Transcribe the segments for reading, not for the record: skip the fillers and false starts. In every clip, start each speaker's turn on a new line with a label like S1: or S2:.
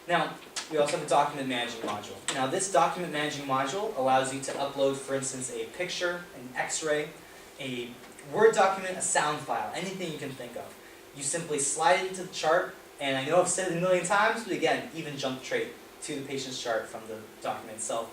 S1: Now, we also have a document managing module. Now, this document managing module allows you to upload, for instance, a picture, an X-ray, a Word document, a sound file, anything you can think of. You simply slide it into the chart, and I know I've said it a million times, but again, even jump straight to the patient's chart from the document itself.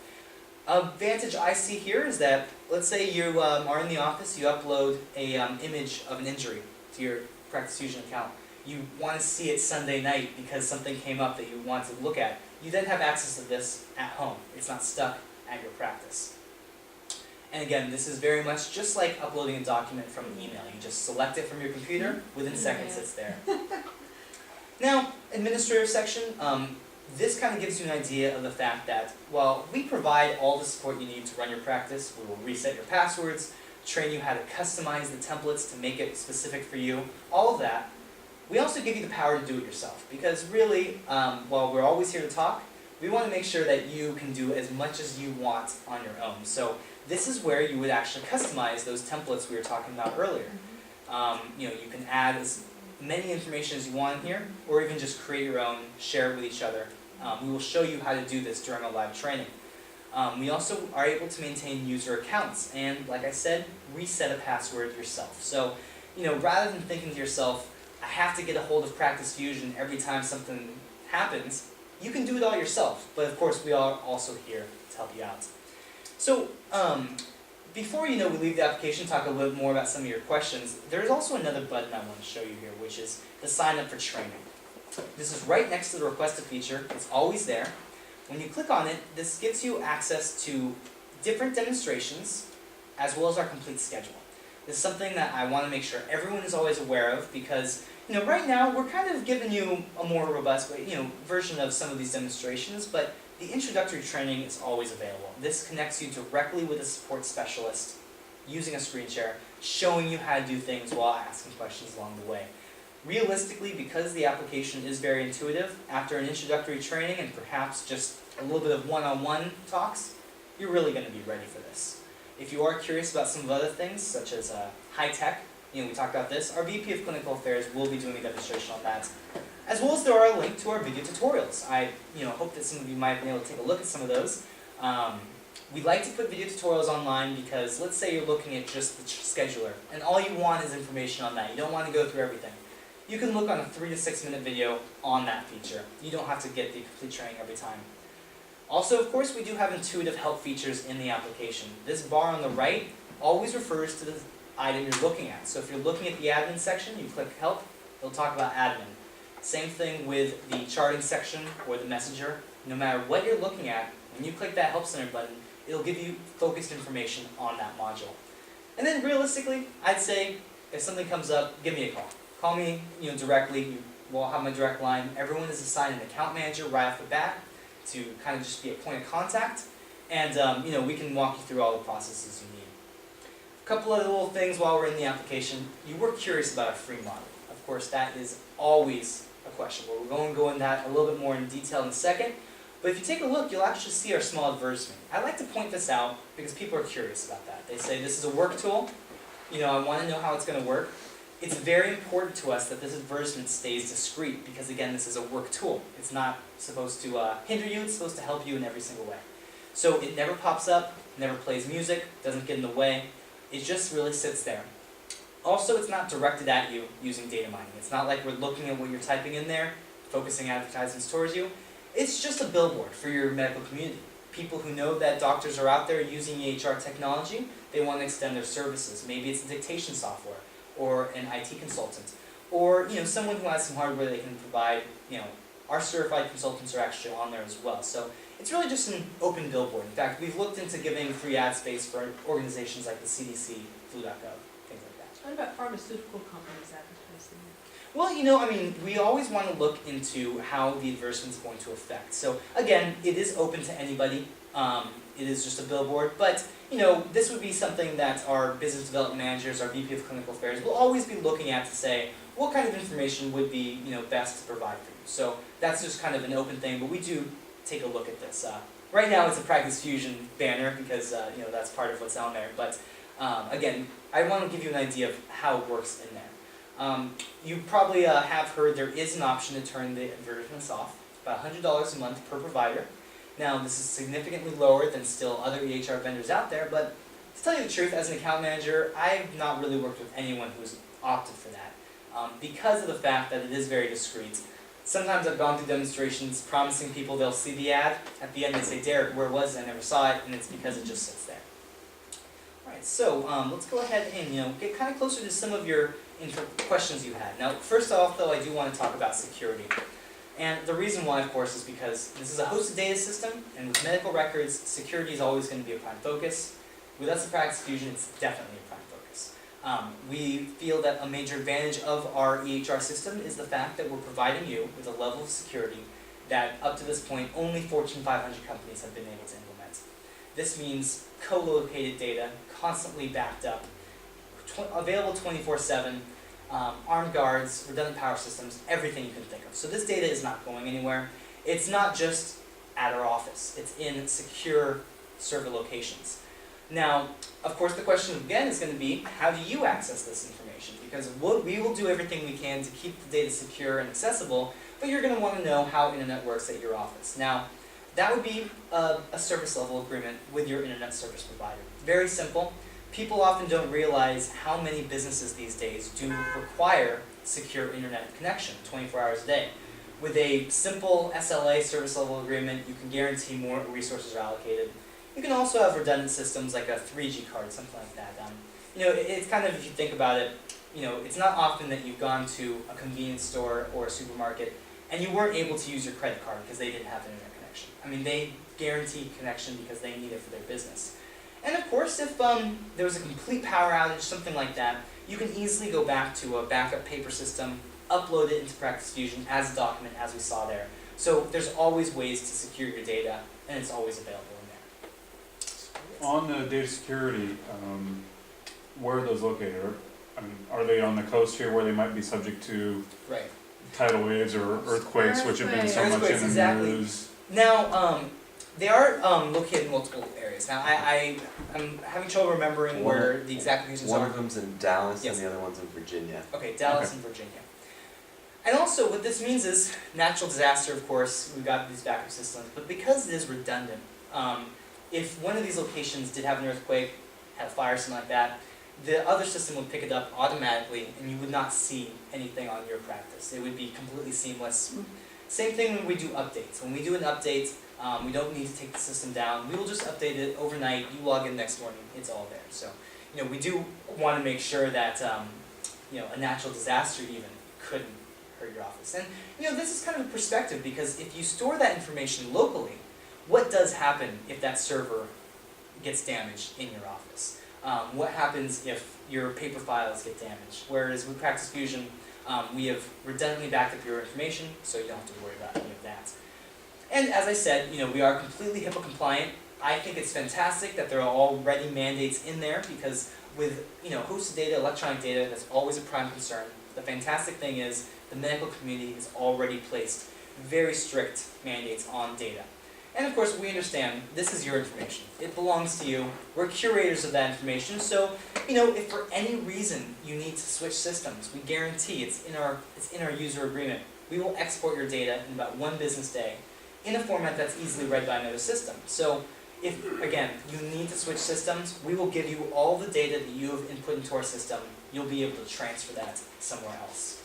S1: Advantage I see here is that, let's say you are in the office, you upload a image of an injury to your Practice Fusion account. You want to see it Sunday night because something came up that you want to look at. You then have access to this at home. It's not stuck at your practice. And again, this is very much just like uploading a document from an email. You just select it from your computer, within seconds it's there. Now, administrator section, this kind of gives you an idea of the fact that while we provide all the support you need to run your practice, we will reset your passwords, train you how to customize the templates to make it specific for you, all of that, we also give you the power to do it yourself. Because really, while we're always here to talk, we want to make sure that you can do as much as you want on your own. So this is where you would actually customize those templates we were talking about earlier. You can add as many information as you want in here, or even just create your own, share it with each other. We will show you how to do this during a live training. We also are able to maintain user accounts, and like I said, reset a password yourself. So, rather than thinking to yourself, I have to get a hold of Practice Fusion every time something happens, you can do it all yourself, but of course we are also here to help you out. So, before we leave the application, talk a little more about some of your questions, there's also another button I want to show you here, which is the sign up for training. This is right next to the requested feature. It's always there. When you click on it, this gives you access to different demonstrations as well as our complete schedule. This is something that I want to make sure everyone is always aware of because right now we're kind of giving you a more robust version of some of these demonstrations, but the introductory training is always available. This connects you directly with a support specialist using a screen share, showing you how to do things while asking questions along the way. Realistically, because the application is very intuitive, after an introductory training and perhaps just a little bit of one-on-one talks, you're really going to be ready for this. If you are curious about some of other things, such as high tech, we talked about this, our VP of Clinical Affairs will be doing a demonstration on that. As well as there are a link to our video tutorials. I hope that some of you might have been able to take a look at some of those. We like to put video tutorials online because let's say you're looking at just the scheduler and all you want is information on that. You don't want to go through everything. You can look on a 3 to 6 minute video on that feature. You don't have to get the complete training every time. Also, of course, we do have intuitive help features in the application. This bar on the right always refers to the item you're looking at. So if you're looking at the admin section, you click help, it'll talk about admin. Same thing with the charting section or the messenger. No matter what you're looking at, when you click that help center button, it'll give you focused information on that module. And then realistically, I'd say if something comes up, give me a call. Call me directly. We'll have my direct line. Everyone is assigned an account manager right off the bat to kind of just be a point of contact. And we can walk you through all the processes you need. A couple of little things while we're in the application. You were curious about a free model. Of course, that is always a question. We're going to go into that a little bit more in detail in a second. But if you take a look, you'll actually see our small advertisement. I like to point this out because people are curious about that. They say, this is a work tool. I want to know how it's going to work. It's very important to us that this advertisement stays discreet because, again, this is a work tool. It's not supposed to hinder you. It's supposed to help you in every single way. So it never pops up, never plays music, doesn't get in the way. It just really sits there. Also, it's not directed at you using data mining. It's not like we're looking at what you're typing in there, focusing advertisements towards you. It's just a billboard for your medical community. People who know that doctors are out there using EHR technology, they want to extend their services. Maybe it's a dictation software, or an IT consultant, or someone who has some hardware they can provide. Our certified consultants are actually on there as well. So it's really just an open billboard. In fact, we've looked into giving free ad space for organizations like the CDC, flu.gov, things like that.
S2: What about pharmaceutical companies advertising?
S1: Well, we always want to look into how the advertisement's going to affect. So again, it is open to anybody. It is just a billboard, but this would be something that our business development managers, our VP of Clinical Affairs, will always be looking at to say what kind of information would be best to provide for you. So that's just kind of an open thing, but we do take a look at this. Right now, it's a Practice Fusion banner because that's part of what's on there. But again, I want to give you an idea of how it works in there. You probably have heard there is an option to turn the advertisements off. about $100 a month per provider. Now, this is significantly lower than still other EHR vendors out there, but to tell you the truth, as an account manager, I've not really worked with anyone who's opted for that because of the fact that it is very discreet. Sometimes I've gone through demonstrations promising people they'll see the ad. At the end they say, Derek, where was it? I never saw it, and it's because it just sits there. Alright, so let's go ahead and get kind of closer to some of your questions you had. Now, first off, though, I do want to talk about security. And the reason why, of course, is because this is a hosted data system, and with medical records, security is always going to be a prime focus. With us at Practice Fusion, it's definitely a prime focus. We feel that a major advantage of our EHR system is the fact that we're providing you with a level of security that, up to this point, only Fortune 500 companies have been able to implement. This means co-located data, constantly backed up, available 24/7, armed guards, redundant power systems, everything you can think of. So this data is not going anywhere. It's not just at our office. It's in secure server locations. Now, of course, the question again is going to be, how do you access this information? Because we will do everything we can to keep the data secure and accessible, but you're going to want to know how internet works at your office. Now, that would be a service level agreement with your internet service provider. Very simple. People often don't realize how many businesses these days do require secure internet connection 24 hours a day. With a simple SLA service level agreement, you can guarantee more resources are allocated. You can also have redundant systems like a 3G card, something like that. It's kind of, if you think about it, it's not often that you've gone to a convenience store or a supermarket and you weren't able to use your credit card because they didn't have internet connection. I mean, they guarantee connection because they need it for their business. And of course, if there was a complete power outage, something like that, you can easily go back to a backup paper system, upload it into Practice Fusion as a document, as we saw there. So there's always ways to secure your data, and it's always available in there.
S3: On the data security, where are those located? Are they on the coast here where they might be subject to
S1: Right.
S3: tidal waves or earthquakes, which have been so much in the
S1: Exactly.
S3: news?
S1: Now, they are located in multiple areas. Now, I'm having trouble remembering where the exact locations are.
S4: One of them's in Dallas
S1: Yes.
S4: and the other one's in Virginia.
S1: Okay, Dallas and Virginia. And also, what this means is, natural disaster, of course, we've got these backup systems, but because it is redundant, if one of these locations did have an earthquake, had a fire, something like that, the other system would pick it up automatically, and you would not see anything on your practice. It would be completely seamless. Same thing when we do updates. When we do an update, we don't need to take the system down. We will just update it overnight. You log in next morning, it's all there. So, we do want to make sure that, a natural disaster even couldn't hurt your office. And, this is kind of a perspective because if you store that information locally, what does happen if that server gets damaged in your office? What happens if your paper files get damaged? Whereas with Practice Fusion, we have redundantly backed up your information, so you don't have to worry about any of that. And as I said, we are completely HIPAA compliant. I think it's fantastic that there are already mandates in there because with hosted data, electronic data, that's always a prime concern. The fantastic thing is the medical community has already placed very strict mandates on data. And of course, we understand this is your information. It belongs to you. We're curators of that information. So, if for any reason you need to switch systems, we guarantee it's in our user agreement. We will export your data in about 1 business day in a format that's easily read by another system. So, if again you need to switch systems, we will give you all the data that you have input into our system. You'll be able to transfer that somewhere else.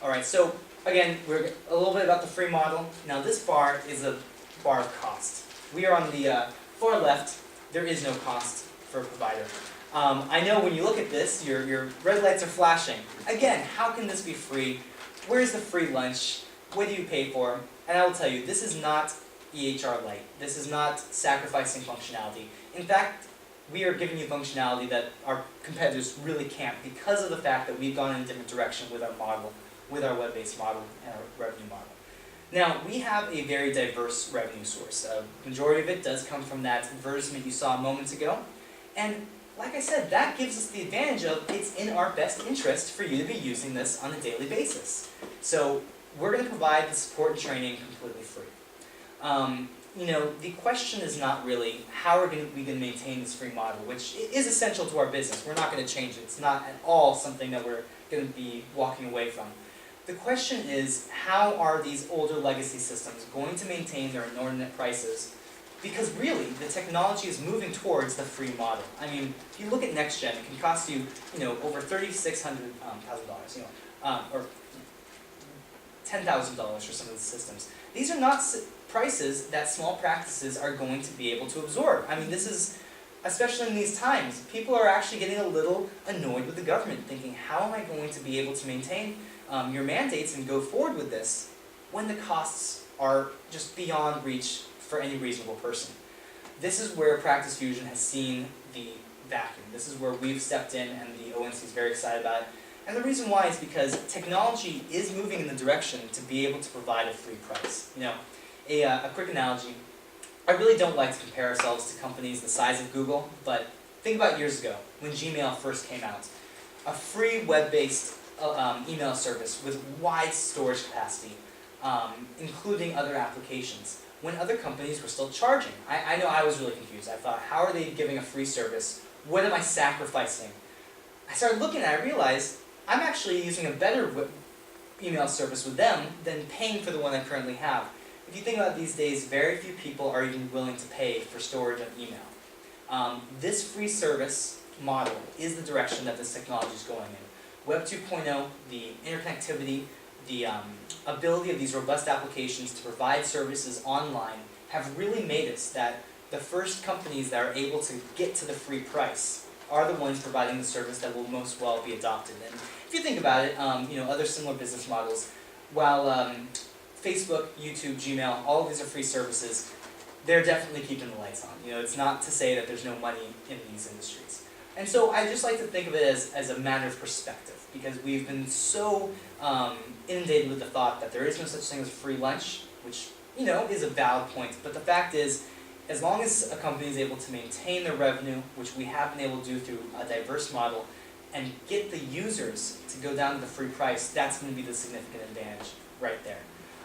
S1: All right. So again, we're a little bit about the free model. Now, this bar is a bar of cost. We are on the far left. There is no cost for a provider. I know when you look at this, your red lights are flashing. Again, how can this be free? Where's the free lunch? What do you pay for? And I will tell you, this is not EHR Lite. This is not sacrificing functionality. In fact, we are giving you functionality that our competitors really can't because of the fact that we've gone in a different direction with our model, with our web-based model and our revenue model. Now, we have a very diverse revenue source. A majority of it does come from that advertisement you saw moments ago. And like I said, that gives us the advantage of it's in our best interest for you to be using this on a daily basis. So we're going to provide the support and training completely free. The question is not really how are we going to maintain this free model, which is essential to our business. We're not going to change it. It's not at all something that we're going to be walking away from. The question is, how are these older legacy systems going to maintain their inordinate prices? Because really, the technology is moving towards the free model. I mean, if you look at next gen, it can cost you, over $3,600,000, or $10,000 for some of the systems. These are not prices that small practices are going to be able to absorb. I mean, this is, especially in these times, people are actually getting a little annoyed with the government, thinking, how am I going to be able to maintain your mandates and go forward with this when the costs are just beyond reach for any reasonable person? This is where Practice Fusion has seen the vacuum. This is where we've stepped in, and the ONC is very excited about it. And the reason why is because technology is moving in the direction to be able to provide a free price. A quick analogy. I really don't like to compare ourselves to companies the size of Google, but think about years ago when Gmail first came out. A free web-based email service with wide storage capacity, including other applications, when other companies were still charging. I know I was really confused. I thought, how are they giving a free service? What am I sacrificing? I started looking and I realized I'm actually using a better email service with them than paying for the one I currently have. If you think about it these days, very few people are even willing to pay for storage of email. This free service model is the direction that this technology is going in. Web 2.0, the interconnectivity, the ability of these robust applications to provide services online have really made it that the first companies that are able to get to the free price are the ones providing the service that will most well be adopted. And if you think about it, other similar business models, while Facebook, YouTube, Gmail, all of these are free services, they're definitely keeping the lights on. It's not to say that there's no money in these industries. And so I just like to think of it as a matter of perspective, because we've been so inundated with the thought that there is no such thing as free lunch, which is a valid point. But the fact is, as long as a company is able to maintain their revenue, which we have been able to do through a diverse model, and get the users to go down to the free price, that's going to be the significant advantage right there.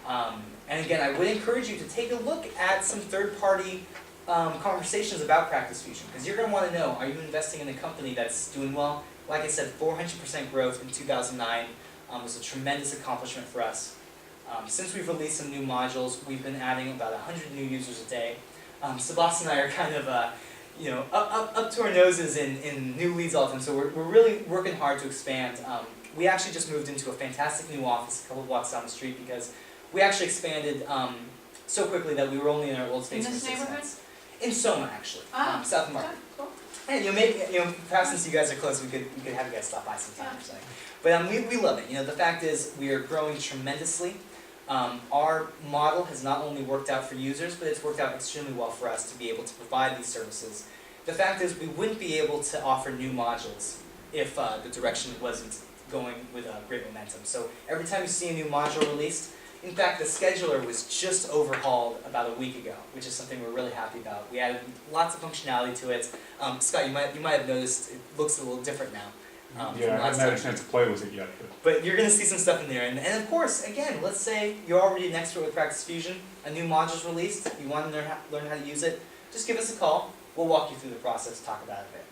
S1: And again, I would encourage you to take a look at some third-party conversations about Practice Fusion, because you're going to want to know, are you investing in a company that's doing well? Like I said, 400% growth in 2009 was a tremendous accomplishment for us. Since we've released some new modules, we've been adding about 100 new users a day. Sebastian and I are kind of up to our noses in new leads all the time, so we're really working hard to expand. We actually just moved into a fantastic new office a couple of blocks down the street because we actually expanded so quickly that we were only in our old space
S2: In
S1: for
S2: this
S1: 6
S2: neighborhood?
S1: months. In Soma, actually, South of Market.
S2: Okay, cool.
S1: And maybe perhaps since you guys are close, we could have you guys stop by sometime or something. But we love it. The fact is we are growing tremendously. Our model has not only worked out for users, but it's worked out extremely well for us to be able to provide these services. The fact is we wouldn't be able to offer new modules if the direction wasn't going with great momentum. So every time you see a new module released, in fact the scheduler was just overhauled about a week ago, which is something we're really happy about. We added lots of functionality to it. Scott, you might have noticed it looks a little different now.
S3: Yeah, I haven't had a chance to play with it yet.
S1: But you're going to see some stuff in there. And of course, again, let's say you're already an expert with Practice Fusion, a new module's released, you want to learn how to use it, just give us a call. We'll walk you through the process, talk about it a bit.